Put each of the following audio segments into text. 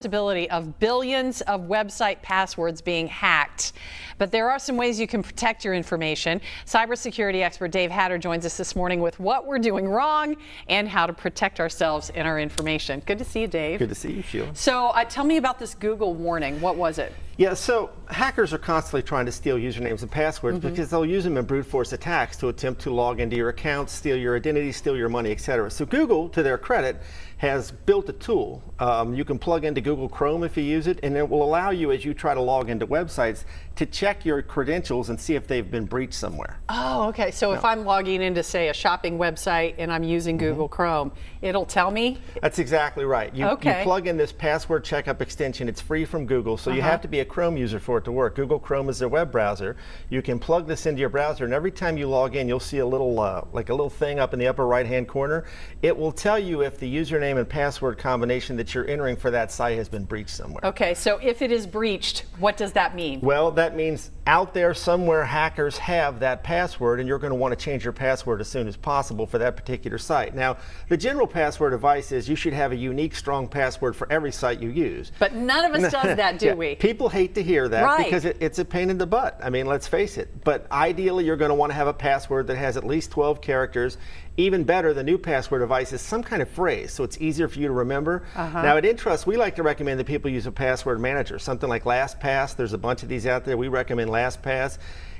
Possibility of billions of website passwords being hacked. But there are some ways you can protect your information. Cybersecurity expert Dave Hatter joins us this morning with what we're doing wrong and how to protect ourselves and our information. Good to see you, Dave. Good to see you, Sheila. So tell me about this Google warning. What was it? Yeah, so hackers are constantly trying to steal usernames and passwords because they'll use them in brute force attacks to attempt to log into your account, steal your identity, steal your money, etc. So Google, to their credit, has built a tool. You can plug into Google Chrome if you use it, and it will allow you, as you try to log into websites, to check your credentials and see if they've been breached somewhere. Oh, okay. So if I'm logging into, say, a shopping website and I'm using Google Chrome, it'll tell me? That's exactly right. You plug in this password checkup extension. It's free from Google, so you have to be a Chrome user for it to work. Google Chrome is their web browser. You can plug this into your browser, and every time you log in, you'll see a little, like a little thing up in the upper right-hand corner. It will tell you if the username and password combination that you're entering for that site has been breached somewhere. Okay, so if it is breached, what does that mean? Well, that means out there somewhere hackers have that password, and you're going to want to change your password as soon as possible for that particular site. Now, the general password advice is you should have a unique, strong password for every site you use. But none of us does that, do we? People hate to hear that because it's a pain in the butt. I mean, let's face it. But ideally, you're going to want to have a password that has at least 12 characters. Even better, the new password device is some kind of phrase, so it's easier for you to remember. Now, at Intrust, we like to recommend that people use a password manager, something like LastPass. There's a bunch of these out there. We recommend LastPass.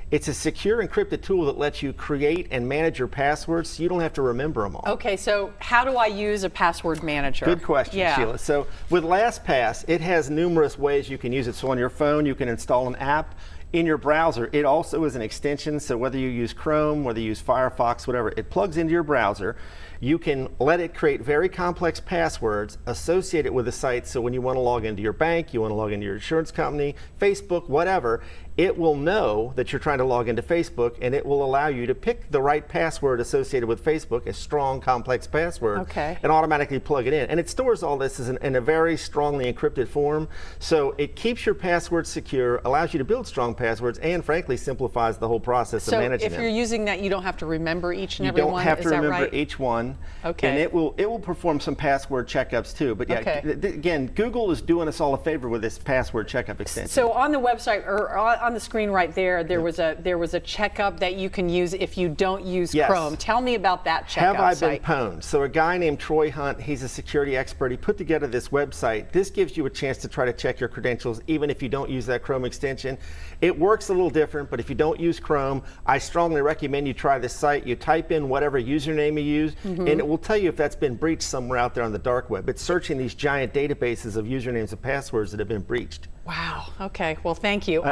It's a secure encrypted tool that lets you create and manage your passwords so you don't have to remember them all. Okay, so how do I use a password manager? Good question, Sheila. So with LastPass, it has numerous ways you can use it. So on your phone, you can install an app. In your browser, it also is an extension, so whether you use Chrome, whether you use Firefox, whatever, it plugs into your browser. You can let it create very complex passwords associated with the site, so when you want to log into your bank, you want to log into your insurance company, Facebook, whatever, it will know that you're trying to log into Facebook, and it will allow you to pick the right password associated with Facebook, a strong, complex password, and automatically plug it in. And it stores all this in a very strongly encrypted form, so it keeps your passwords secure, allows you to build strong passwords, and frankly simplifies the whole process of managing them. So if you're using that, you don't have to remember each and every one? You don't have to remember each one. And it will perform some password checkups too. But yeah, again, Google is doing us all a favor with this password checkup extension. So on the website, or on the screen right there, there was a checkup that you can use if you don't use Chrome. Tell me about that checkup Have I been pwned? So a guy named Troy Hunt, he's a security expert. He put together this website. This gives you a chance to try to check your credentials even if you don't use that Chrome extension. It works a little different, but if you don't use Chrome, I strongly recommend you try this site. You type in whatever username you use, and it will tell you if that's been breached somewhere out there on the dark web. It's searching these giant databases of usernames and passwords that have been breached. Wow. Okay. Well, thank you.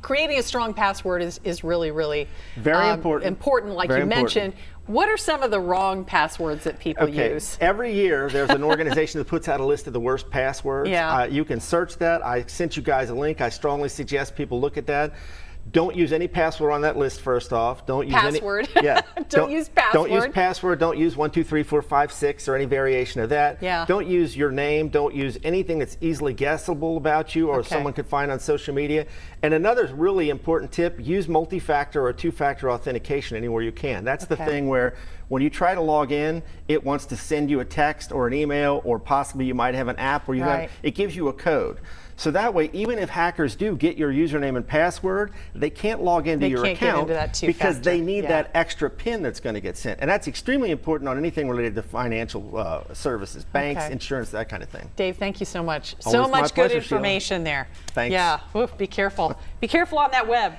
Creating a strong password is really, really very important. Like you mentioned. What are some of the wrong passwords that people use? Every year there's an organization that puts out a list of the worst passwords. You can search that. I sent you guys a link. I strongly suggest people look at that. Don't use any password on that list, first off. Don't use password. Don't use password. Don't use password. Don't use 1, 2, 3, 4, 5, 6 or any variation of that. Don't use your name. Don't use anything that's easily guessable about you or someone could find on social media. And another really important tip, use multi-factor or two-factor authentication anywhere you can. That's the thing where when you try to log in, it wants to send you a text or an email, or possibly you might have an app where you have, it gives you a code. So that way, even if hackers do get your username and password, they can't log into your account because they need that extra PIN that's going to get sent. And that's extremely important on anything related to financial services, banks, insurance, that kind of thing. Dave, thank you so much. So much good information there. Thanks. Yeah, be careful. Be careful on that web.